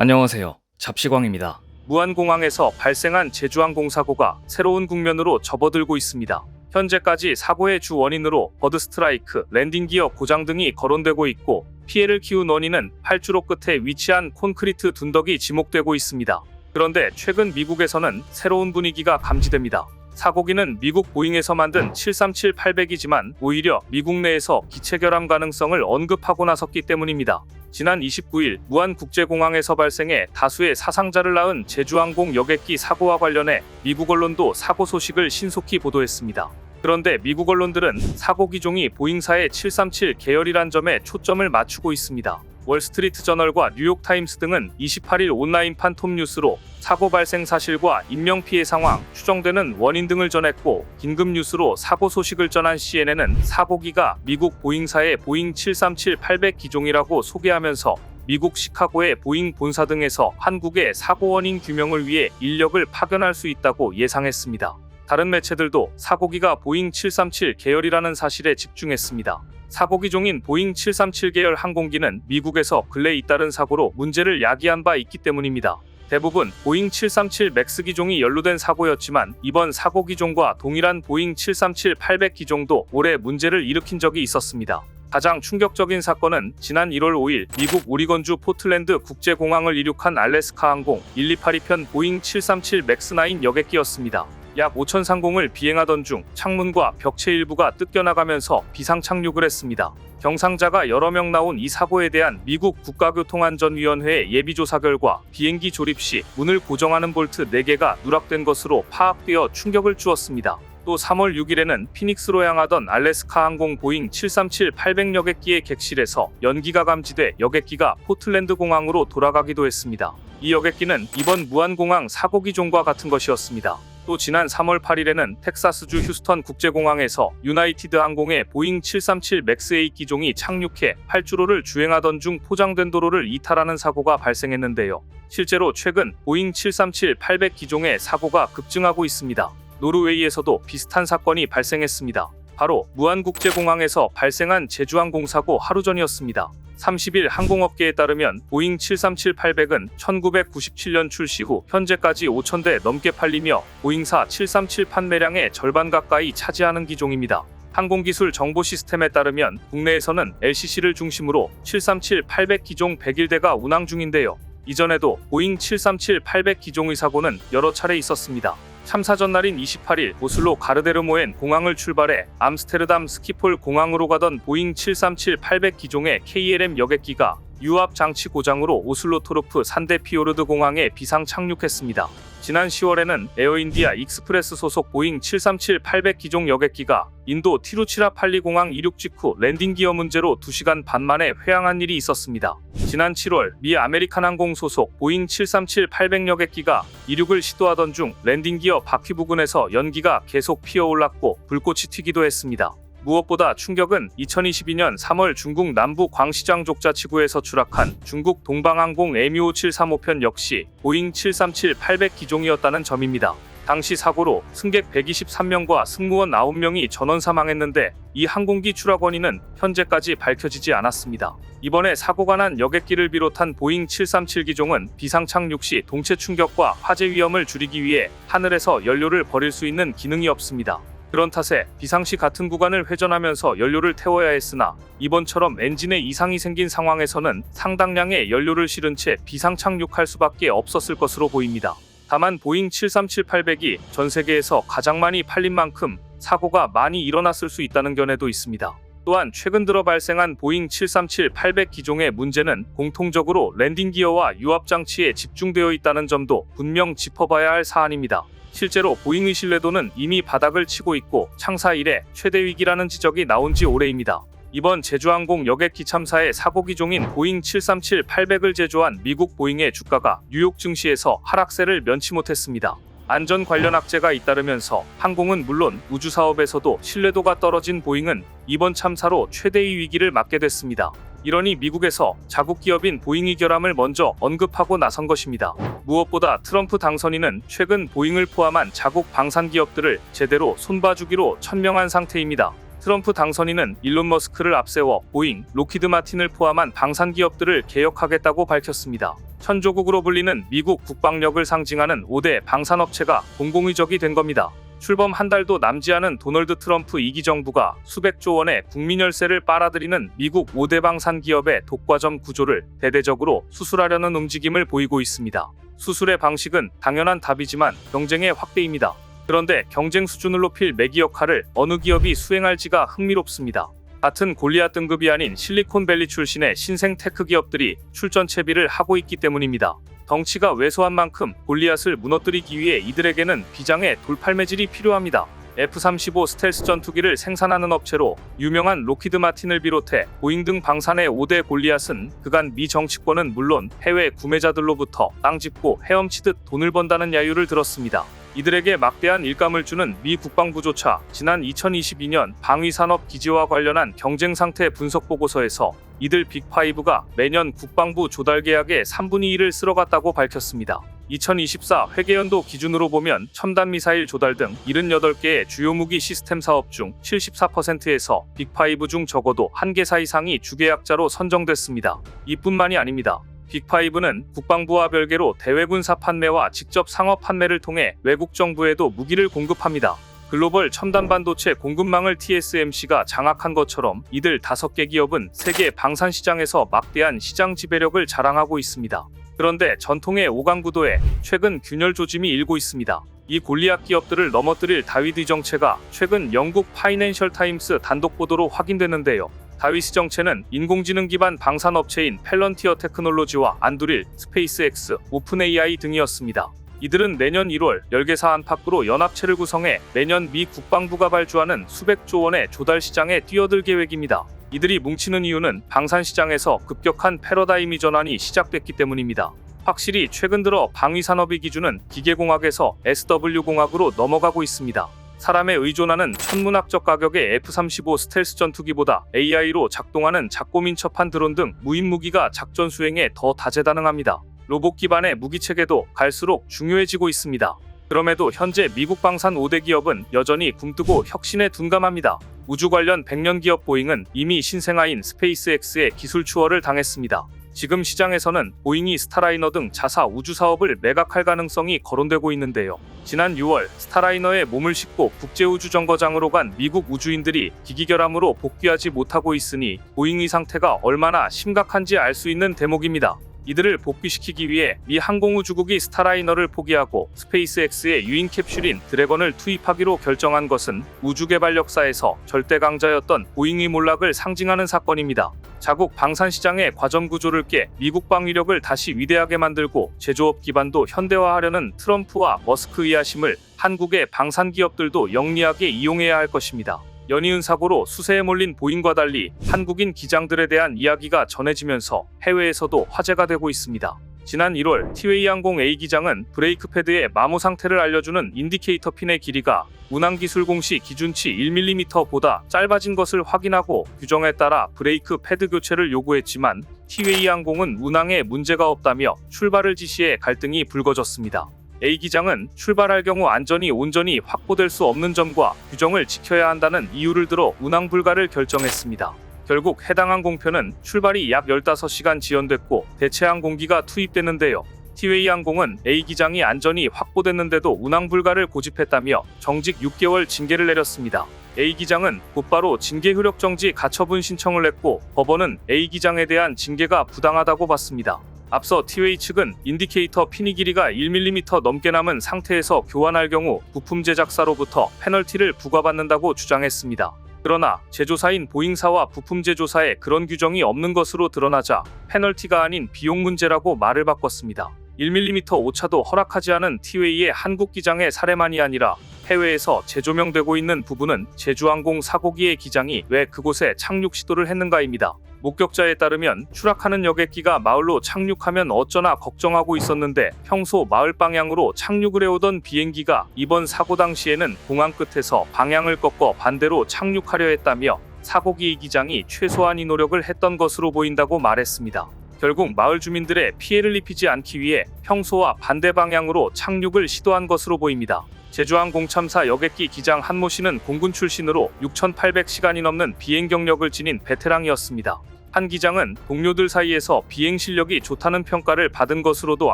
안녕하세요. 잡시광입니다. 무안공항에서 발생한 제주항공 사고가 새로운 국면으로 접어들고 있습니다. 현재까지 사고의 주 원인으로 버드스트라이크, 랜딩기어 고장 등이 거론되고 있고, 피해를 키운 원인은 활주로 끝에 위치한 콘크리트 둔덕이 지목되고 있습니다. 그런데 최근 미국에서는 새로운 분위기가 감지됩니다. 사고기는 미국 보잉에서 만든 737-800이지만 오히려 미국 내에서 기체 결함 가능성을 언급하고 나섰기 때문입니다. 지난 29일 무안국제공항에서 발생해 다수의 사상자를 낳은 제주항공 여객기 사고와 관련해 미국 언론도 사고 소식을 신속히 보도했습니다. 그런데 미국 언론들은 사고 기종이 보잉사의 737 계열이란 점에 초점을 맞추고 있습니다. 월스트리트 저널과 뉴욕타임스 등은 28일 온라인판 톱뉴스로 사고 발생 사실과 인명피해 상황, 추정되는 원인 등을 전했고, 긴급 뉴스로 사고 소식을 전한 CNN은 사고기가 미국 보잉사의 보잉 737-800 기종이라고 소개하면서 미국 시카고의 보잉 본사 등에서 한국의 사고 원인 규명을 위해 인력을 파견할 수 있다고 예상했습니다. 다른 매체들도 사고기가 보잉 737 계열이라는 사실에 집중했습니다. 사고 기종인 보잉 737 계열 항공기는 미국에서 근래 잇따른 사고로 문제를 야기한 바 있기 때문입니다. 대부분 보잉 737 맥스 기종이 연루된 사고였지만 이번 사고 기종과 동일한 보잉 737-800 기종도 올해 문제를 일으킨 적이 있었습니다. 가장 충격적인 사건은 지난 1월 5일 미국 오리건주 포틀랜드 국제공항을 이륙한 알래스카 항공 1282편 보잉 737 맥스9 여객기였습니다. 약 5천 상공을 비행하던 중 창문과 벽체 일부가 뜯겨나가면서 비상 착륙을 했습니다. 경상자가 여러 명 나온 이 사고에 대한 미국 국가교통안전위원회의 예비조사 결과 비행기 조립 시 문을 고정하는 볼트 4개가 누락된 것으로 파악되어 충격을 주었습니다. 또 3월 6일에는 피닉스로 향하던 알래스카 항공 보잉 737-800 여객기의 객실에서 연기가 감지돼 여객기가 포틀랜드 공항으로 돌아가기도 했습니다. 이 여객기는 이번 무안공항 사고 기종과 같은 것이었습니다. 또 지난 3월 8일에는 텍사스주 휴스턴 국제공항에서 유나이티드 항공의 보잉 737 맥스8 기종이 착륙해 활주로를 주행하던 중 포장된 도로를 이탈하는 사고가 발생했는데요. 실제로 최근 보잉 737-800 기종의 사고가 급증하고 있습니다. 노르웨이에서도 비슷한 사건이 발생했습니다. 바로 무안국제공항에서 발생한 제주항공 사고 하루 전이었습니다. 30일 항공업계에 따르면 보잉 737-800은 1997년 출시 후 현재까지 5,000대 넘게 팔리며 보잉사 737 판매량의 절반 가까이 차지하는 기종입니다. 항공기술 정보 시스템에 따르면 국내에서는 LCC를 중심으로 737-800 기종 101대가 운항 중인데요. 이전에도 보잉 737-800 기종의 사고는 여러 차례 있었습니다. 참사 전날인 28일 오슬로 가르데르모엔 공항을 출발해 암스테르담 스키폴 공항으로 가던 보잉 737-800 기종의 KLM 여객기가 유압 장치 고장으로 오슬로 토르프 산데피오르드 공항에 비상 착륙했습니다. 지난 10월에는 에어인디아 익스프레스 소속 보잉 737-800 기종 여객기가 인도 티루치라팔리 공항 이륙 직후 랜딩 기어 문제로 2시간 반 만에 회항한 일이 있었습니다. 지난 7월 미 아메리칸 항공 소속 보잉 737-800 여객기가 이륙을 시도하던 중 랜딩 기어 바퀴 부근에서 연기가 계속 피어올랐고 불꽃이 튀기도 했습니다. 무엇보다 충격은 2022년 3월 중국 남부 광시장 족자치구에서 추락한 중국 동방항공 MU5735편 역시 보잉 737-800 기종이었다는 점입니다. 당시 사고로 승객 123명과 승무원 9명이 전원 사망했는데 이 항공기 추락 원인은 현재까지 밝혀지지 않았습니다. 이번에 사고가 난 여객기를 비롯한 보잉 737 기종은 비상 착륙 시 동체 충격과 화재 위험을 줄이기 위해 하늘에서 연료를 버릴 수 있는 기능이 없습니다. 그런 탓에 비상시 같은 구간을 회전하면서 연료를 태워야 했으나 이번처럼 엔진에 이상이 생긴 상황에서는 상당량의 연료를 실은 채 비상 착륙할 수밖에 없었을 것으로 보입니다. 다만 보잉 737-800이 전 세계에서 가장 많이 팔린 만큼 사고가 많이 일어났을 수 있다는 견해도 있습니다. 또한 최근 들어 발생한 보잉 737-800 기종의 문제는 공통적으로 랜딩 기어와 유압 장치에 집중되어 있다는 점도 분명 짚어봐야 할 사안입니다. 실제로 보잉의 신뢰도는 이미 바닥을 치고 있고 창사 이래 최대 위기라는 지적이 나온 지 오래입니다. 이번 제주항공 여객기 참사의 사고 기종인 보잉 737-800을 제조한 미국 보잉의 주가가 뉴욕 증시에서 하락세를 면치 못했습니다. 안전 관련 악재가 잇따르면서 항공은 물론 우주 사업에서도 신뢰도가 떨어진 보잉은 이번 참사로 최대의 위기를 맞게 됐습니다. 이러니 미국에서 자국 기업인 보잉의 결함을 먼저 언급하고 나선 것입니다. 무엇보다 트럼프 당선인은 최근 보잉을 포함한 자국 방산 기업들을 제대로 손봐주기로 천명한 상태입니다. 트럼프 당선인은 일론 머스크를 앞세워 보잉, 로키드 마틴을 포함한 방산 기업들을 개혁하겠다고 밝혔습니다. 천조국으로 불리는 미국 국방력을 상징하는 5대 방산업체가 공공의적이 된 겁니다. 출범 한 달도 남지 않은 도널드 트럼프 2기 정부가 수백조 원의 국민 열세를 빨아들이는 미국 5대 방산 기업의 독과점 구조를 대대적으로 수술하려는 움직임을 보이고 있습니다. 수술의 방식은 당연한 답이지만 경쟁의 확대입니다. 그런데 경쟁 수준을 높일 매기 역할을 어느 기업이 수행할지가 흥미롭습니다. 같은 골리앗 등급이 아닌 실리콘밸리 출신의 신생 테크 기업들이 출전 채비를 하고 있기 때문입니다. 덩치가 왜소한 만큼 골리앗을 무너뜨리기 위해 이들에게는 비장의 돌팔매질이 필요합니다. F-35 스텔스 전투기를 생산하는 업체로 유명한 로키드 마틴을 비롯해 보잉 등 방산의 5대 골리앗은 그간 미 정치권은 물론 해외 구매자들로부터 땅 짚고 헤엄치듯 돈을 번다는 야유를 들었습니다. 이들에게 막대한 일감을 주는 미 국방부조차 지난 2022년 방위산업 기지와 관련한 경쟁 상태 분석 보고서에서 이들 빅5가 매년 국방부 조달 계약의 3분의 1을 쓸어갔다고 밝혔습니다. 2024 회계연도 기준으로 보면 첨단 미사일 조달 등 78개의 주요 무기 시스템 사업 중 74%에서 빅5 중 적어도 1개사 이상이 주계약자로 선정됐습니다. 이뿐만이 아닙니다. 빅5는 국방부와 별개로 대외군사 판매와 직접 상업 판매를 통해 외국 정부에도 무기를 공급합니다. 글로벌 첨단 반도체 공급망을 TSMC가 장악한 것처럼 이들 5개 기업은 세계 방산 시장에서 막대한 시장 지배력을 자랑하고 있습니다. 그런데 전통의 오강구도에 최근 균열 조짐이 일고 있습니다. 이 골리앗 기업들을 넘어뜨릴 다위드 정체가 최근 영국 파이낸셜 타임스 단독 보도로 확인됐는데요. 다윗의 정체는 인공지능 기반 방산업체인 펠런티어 테크놀로지와 안두릴, 스페이스X, 오픈 AI 등이었습니다. 이들은 내년 1월 10개사 안팎으로 연합체를 구성해 매년 미 국방부가 발주하는 수백조 원의 조달 시장에 뛰어들 계획입니다. 이들이 뭉치는 이유는 방산 시장에서 급격한 패러다임 이전환이 시작됐기 때문입니다. 확실히 최근 들어 방위산업의 기준은 기계공학에서 SW공학으로 넘어가고 있습니다. 사람에 의존하는 천문학적 가격의 F-35 스텔스 전투기보다 AI로 작동하는 작고 민첩한 드론 등 무인 무기가 작전 수행에 더 다재다능합니다. 로봇 기반의 무기체계도 갈수록 중요해지고 있습니다. 그럼에도 현재 미국 방산 5대 기업은 여전히 굼뜨고 혁신에 둔감합니다. 우주 관련 100년 기업 보잉은 이미 신생아인 스페이스X의 기술 추월을 당했습니다. 지금 시장에서는 보잉이 스타라이너 등 자사 우주 사업을 매각할 가능성이 거론되고 있는데요. 지난 6월 스타라이너에 몸을 싣고 국제우주정거장으로 간 미국 우주인들이 기기결함으로 복귀하지 못하고 있으니 보잉의 상태가 얼마나 심각한지 알 수 있는 대목입니다. 이들을 복귀시키기 위해 미 항공우주국이 스타라이너를 포기하고 스페이스X의 유인 캡슐인 드래건을 투입하기로 결정한 것은 우주 개발 역사에서 절대 강자였던 보잉의 몰락을 상징하는 사건입니다. 자국 방산 시장의 과점 구조를 깨 미국 방위력을 다시 위대하게 만들고 제조업 기반도 현대화하려는 트럼프와 머스크의 야심을 한국의 방산 기업들도 영리하게 이용해야 할 것입니다. 연이은 사고로 수세에 몰린 보잉과 달리 한국인 기장들에 대한 이야기가 전해지면서 해외에서도 화제가 되고 있습니다. 지난 1월 티웨이 항공 A 기장은 브레이크 패드의 마모 상태를 알려주는 인디케이터 핀의 길이가 운항기술 공시 기준치 1mm보다 짧아진 것을 확인하고 규정에 따라 브레이크 패드 교체를 요구했지만 티웨이 항공은 운항에 문제가 없다며 출발을 지시해 갈등이 불거졌습니다. A 기장은 출발할 경우 안전이 온전히 확보될 수 없는 점과 규정을 지켜야 한다는 이유를 들어 운항 불가를 결정했습니다. 결국 해당 항공편은 출발이 약 15시간 지연됐고 대체 항공기가 투입됐는데요. 티웨이 항공은 A 기장이 안전이 확보됐는데도 운항 불가를 고집했다며 정직 6개월 징계를 내렸습니다. A 기장은 곧바로 징계 효력 정지 가처분 신청을 했고 법원은 A 기장에 대한 징계가 부당하다고 봤습니다. 앞서 티웨이 측은 인디케이터 핀이 길이가 1mm 넘게 남은 상태에서 교환할 경우 부품 제작사로부터 페널티를 부과받는다고 주장했습니다. 그러나 제조사인 보잉사와 부품 제조사에 그런 규정이 없는 것으로 드러나자 페널티가 아닌 비용 문제라고 말을 바꿨습니다. 1mm 오차도 허락하지 않은 티웨이의 한국 기장의 사례만이 아니라 해외에서 재조명되고 있는 부분은 제주항공 사고기의 기장이 왜 그곳에 착륙 시도를 했는가입니다. 목격자에 따르면 추락하는 여객기가 마을로 착륙하면 어쩌나 걱정하고 있었는데 평소 마을 방향으로 착륙을 해오던 비행기가 이번 사고 당시에는 공항 끝에서 방향을 꺾어 반대로 착륙하려 했다며 사고기 기장이 최소한의 노력을 했던 것으로 보인다고 말했습니다. 결국 마을 주민들의 피해를 입히지 않기 위해 평소와 반대 방향으로 착륙을 시도한 것으로 보입니다. 제주항공 참사 여객기 기장 한모 씨는 공군 출신으로 6,800시간이 넘는 비행 경력을 지닌 베테랑이었습니다. 한 기장은 동료들 사이에서 비행 실력이 좋다는 평가를 받은 것으로도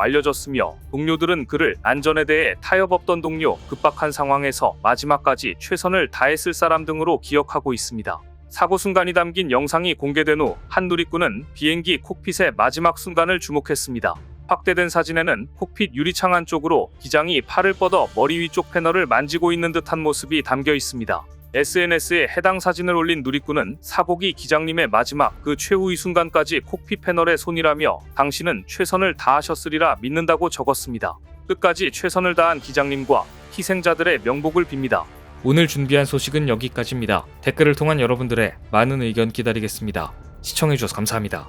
알려졌으며, 동료들은 그를 안전에 대해 타협 없던 동료, 급박한 상황에서 마지막까지 최선을 다했을 사람 등으로 기억하고 있습니다. 사고 순간이 담긴 영상이 공개된 후 한 누리꾼은 비행기 콕핏의 마지막 순간을 주목했습니다. 확대된 사진에는 콕핏 유리창 안쪽으로 기장이 팔을 뻗어 머리 위쪽 패널을 만지고 있는 듯한 모습이 담겨 있습니다. SNS에 해당 사진을 올린 누리꾼은 사고기 기장님의 마지막 그 최후의 순간까지 콕핏 패널에 손이라며 당신은 최선을 다하셨으리라 믿는다고 적었습니다. 끝까지 최선을 다한 기장님과 희생자들의 명복을 빕니다. 오늘 준비한 소식은 여기까지입니다. 댓글을 통한 여러분들의 많은 의견 기다리겠습니다. 시청해주셔서 감사합니다.